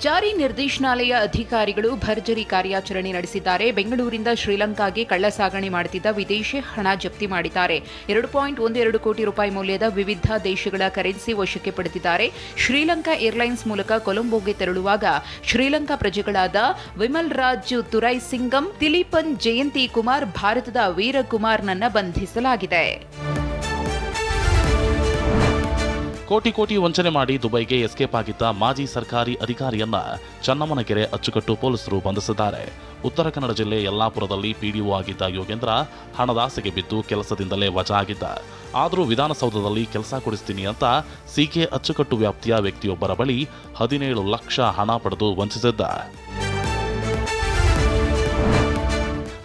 ಜಾರಿ ನಿರ್ದೇಶನಾಲಯ ಅಧಿಕಾರಿಗಳು ಭರ್ಜರಿ ಕಾರ್ಯಾಚರಣೆ ನಡೆಸಿದ್ದಾರೆ. ಬೆಂಗಳೂರಿಂದ ಶ್ರೀಲಂಕಾಗೆ ಕಳ್ಳಸಾಗಣೆ ಮಾಡುತ್ತಿದ್ದ ವಿದೇಶಿ ಹಣ ಜಪ್ತಿ ಮಾಡಿದ್ದಾರೆ. 2.12 ಕೋಟಿ ರೂಪಾಯಿ ಮೌಲ್ಯದ ವಿವಿಧ ದೇಶಗಳ ಕರೆನ್ಸಿ ವಶಕ್ಕೆ ಪಡೆದಿದ್ದಾರೆ. ಶ್ರೀಲಂಕಾ ಏರ್ಲೈನ್ಸ್ ಮೂಲಕ ಕೊಲಂಬೋಗೆ ತೆರಳುವಾಗ ಶ್ರೀಲಂಕಾ ಪ್ರಜೆಗಳಾದ ವಿಮಲ್ ರಾಜ್ ತುರೈಸಿಂಗಂ, ದಿಲೀಪನ್ ಜಯಂತಿ ಕುಮಾರ್, ಭಾರತದ ವೀರಕುಮಾರ್ನನ್ನ ಬಂಧಿಸಲಾಗಿದೆ. ಕೋಟಿ ವಂಚನೆ ಮಾಡಿ ದುಬೈಗೆ ಎಸ್ಕೇಪ್ ಆಗಿದ್ದ ಮಾಜಿ ಸರ್ಕಾರಿ ಅಧಿಕಾರಿಯನ್ನ ಚನ್ನಮ್ಮನಕೆರೆ ಅಚ್ಚುಕಟ್ಟು ಪೊಲೀಸರು ಬಂಧಿಸಿದ್ದಾರೆ. ಉತ್ತರ ಕನ್ನಡ ಜಿಲ್ಲೆ ಯಲ್ಲಾಪುರದಲ್ಲಿ ಪಿಡಿಒ ಆಗಿದ್ದ ಯೋಗೇಂದ್ರ ಹಣದಾಸೆಗೆ ಬಿದ್ದು ಕೆಲಸದಿಂದಲೇ ವಜಾ ಆಗಿದ್ದ. ಆದರೂ ವಿಧಾನಸೌಧದಲ್ಲಿ ಕೆಲಸ ಕೊಡಿಸ್ತೀನಿ ಅಂತ ಸಿಕೆ ಅಚ್ಚುಕಟ್ಟು ವ್ಯಾಪ್ತಿಯ ವ್ಯಕ್ತಿಯೊಬ್ಬರ ಬಳಿ 17 ಲಕ್ಷ ಹಣ ಪಡೆದು ವಂಚಿಸಿದ್ದ.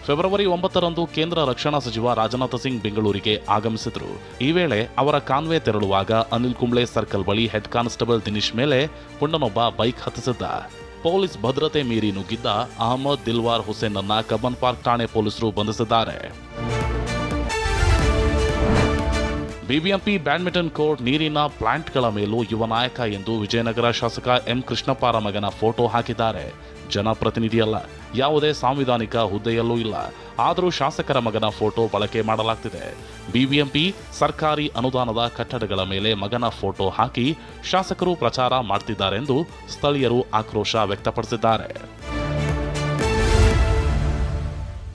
ಫೆಬ್ರವರಿ 9ರಂದು ಕೇಂದ್ರ ರಕ್ಷಣಾ ಸಚಿವ ರಾಜನಾಥ್ ಸಿಂಗ್ ಬೆಂಗಳೂರಿಗೆ ಆಗಮಿಸಿದರು. ಈ ವೇಳೆ ಅವರ ಕಾನ್ವೆ ತೆರಳುವಾಗ ಅನಿಲ್ ಕುಂಬ್ಳೆ ಸರ್ಕಲ್ ಬಳಿ ಹೆಡ್ ಕಾನ್ಸ್ಟೇಬಲ್ ದಿನೇಶ್ ಮೇಲೆ ಪುಂಡನೊಬ್ಬ ಬೈಕ್ ಹತ್ತಿಸಿದ್ದ. ಪೊಲೀಸ್ ಭದ್ರತೆ ಮೀರಿ ನುಗ್ಗಿದ್ದ ಅಹಮದ್ ದಿಲ್ವಾರ್ ಹುಸೇನ್ ಅನ್ನ ಕಬ್ಬನ್ ಪಾರ್ಕ್ ಠಾಣೆ ಪೊಲೀಸರು ಬಂಧಿಸಿದ್ದಾರೆ. ಬಿಬಿಎಂಪಿ ಬ್ಯಾಡ್ಮಿಂಟನ್ ಕೋರ್ಟ್ ನೀರಿನ ಪ್ಲಾಂಟ್ಗಳ ಮೇಲೂ ಯುವ ನಾಯಕ ಎಂದು ವಿಜಯನಗರ ಶಾಸಕ ಎಂ ಕೃಷ್ಣಪ್ಪರ ಮಗನ ಫೋಟೋ ಹಾಕಿದ್ದಾರೆ. ಜನಪ್ರತಿನಿಧಿಯಲ್ಲ, ಯಾವುದೇ ಸಾಂವಿಧಾನಿಕ ಹುದ್ದೆಯಲ್ಲೂ ಇಲ್ಲ, ಆದರೂ ಶಾಸಕರ ಮಗನ ಫೋಟೋ ಬಳಕೆ ಮಾಡಲಾಗ್ತಿದೆ. ಬಿಬಿಎಂಪಿ ಸರ್ಕಾರಿ ಅನುದಾನದ ಕಟ್ಟಡಗಳ ಮೇಲೆ ಮಗನ ಫೋಟೋ ಹಾಕಿ ಶಾಸಕರು ಪ್ರಚಾರ ಮಾಡ್ತಿದ್ದಾರೆಂದು ಸ್ಥಳೀಯರು ಆಕ್ರೋಶ ವ್ಯಕ್ತಪಡಿಸಿದ್ದಾರೆ.